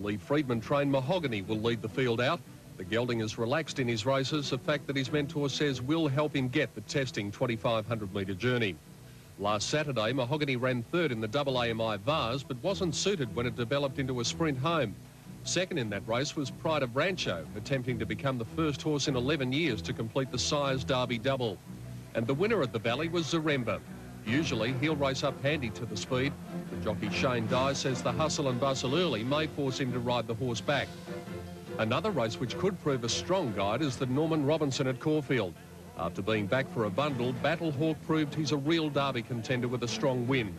Lee Freedman-trained Mahogany will lead the field out. The gelding is relaxed in his races, a fact that his mentor says will help him get the testing 2,500-metre journey. Last Saturday, Mahogany ran third in the AAMI Vase, but wasn't suited when it developed into a sprint home. Second in that race was Pride of Rancho, attempting to become the first horse in 11 years to complete the Sires Derby double. And the winner at the Valley was Zaremba. Usually, he'll race up handy to the speed. The jockey Shane Dye says the hustle and bustle early may force him to ride the horse back. Another race which could prove a strong guide is the Norman Robinson at Caulfield. After being back for a bundle, Battle Hawk proved he's a real derby contender with a strong win.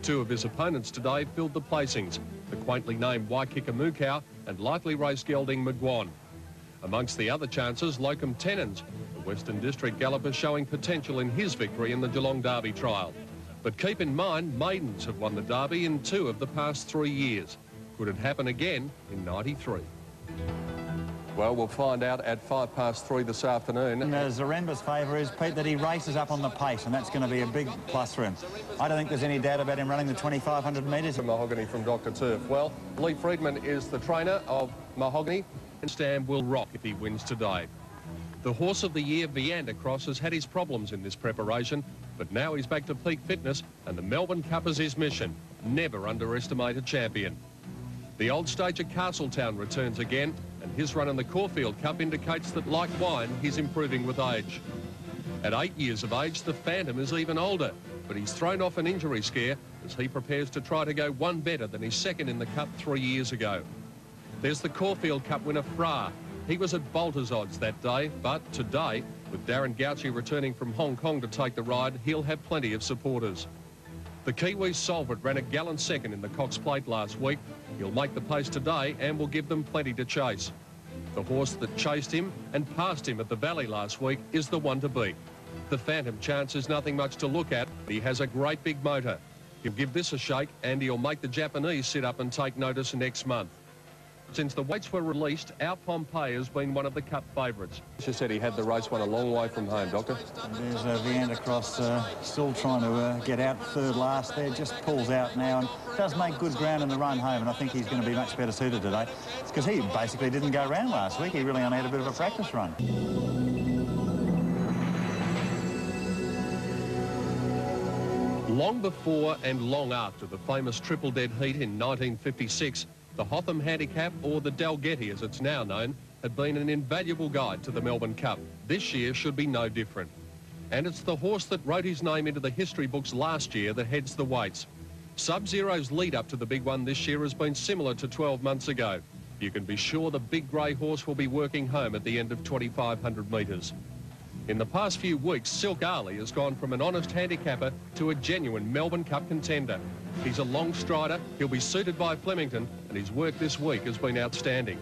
Two of his opponents today filled the placings, the quaintly named Waikika Mukau and likely race gelding Magwan. Amongst the other chances, Locum Tenens, the Western District galloper showing potential in his victory in the Geelong Derby trial. But keep in mind, maidens have won the Derby in 2 of the past 3 years. Could it happen again in '93? Well, we'll find out at 3:05 this afternoon. And Zaremba's favour is, Pete, that he races up on the pace, and that's going to be a big plus for him. I don't think there's any doubt about him running the 2,500 metres. Mahogany from Dr. Turf. Well, Lee Freedman is the trainer of Mahogany, and Stam will rock if he wins today. The horse of the year, Veandercross, has had his problems in this preparation, but now he's back to peak fitness, and the Melbourne Cup is his mission. Never underestimate a champion. The old stage at Castletown returns again, and his run in the Caulfield Cup indicates that, like wine, he's improving with age. At 8 years of age, the Phantom is even older, but he's thrown off an injury scare as he prepares to try to go one better than his second in the Cup 3 years ago. There's the Caulfield Cup winner, Fraar. He was at bolter's odds that day, but today, with Darren Gauci returning from Hong Kong to take the ride, he'll have plenty of supporters. The Kiwi Solvit ran a gallant second in the Cox Plate last week. He'll make the pace today and will give them plenty to chase. The horse that chased him and passed him at the Valley last week is the one to beat. The Phantom Chance is nothing much to look at. He has a great big motor. He'll give this a shake and he'll make the Japanese sit up and take notice next month. Since the weights were released, our Pompeii has been one of the Cup favourites. She said he had the race won a long way from home, Doctor. And there's Veandercross still trying to get out third last there, just pulls out now and does make good ground in the run home, and I think he's going to be much better suited today. It's because he basically didn't go round last week. He really only had a bit of a practice run. Long before and long after the famous Triple Dead Heat in 1956, the Hotham Handicap, or the DALGETY as it's now known, had been an invaluable guide to the Melbourne Cup. This year should be no different. And it's the horse that wrote his name into the history books last year that heads the weights. Sub-Zero's lead up to the big one this year has been similar to 12 months ago. You can be sure the big grey horse will be working home at the end of 2,500 metres. In the past few weeks, Silk Ali has gone from an honest handicapper to a genuine Melbourne Cup contender. He's a long strider, he'll be suited by Flemington, and his work this week has been outstanding.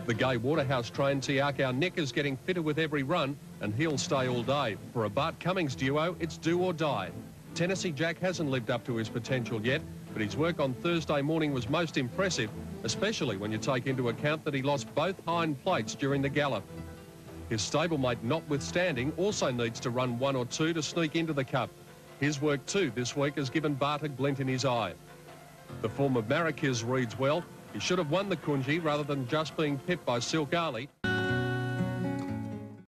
The Gay Waterhouse-trained Tiakau Nick is getting fitter with every run, and he'll stay all day. For a Bart Cummings duo, it's do or die. Tennessee Jack hasn't lived up to his potential yet, but his work on Thursday morning was most impressive, especially when you take into account that he lost both hind plates during the gallop. His stablemate notwithstanding also needs to run 1 or 2 to sneak into the Cup. His work too this week has given Bart a glint in his eye. The form of Marrakesh reads well. He should have won the Kunji rather than just being pipped by Silk Ali.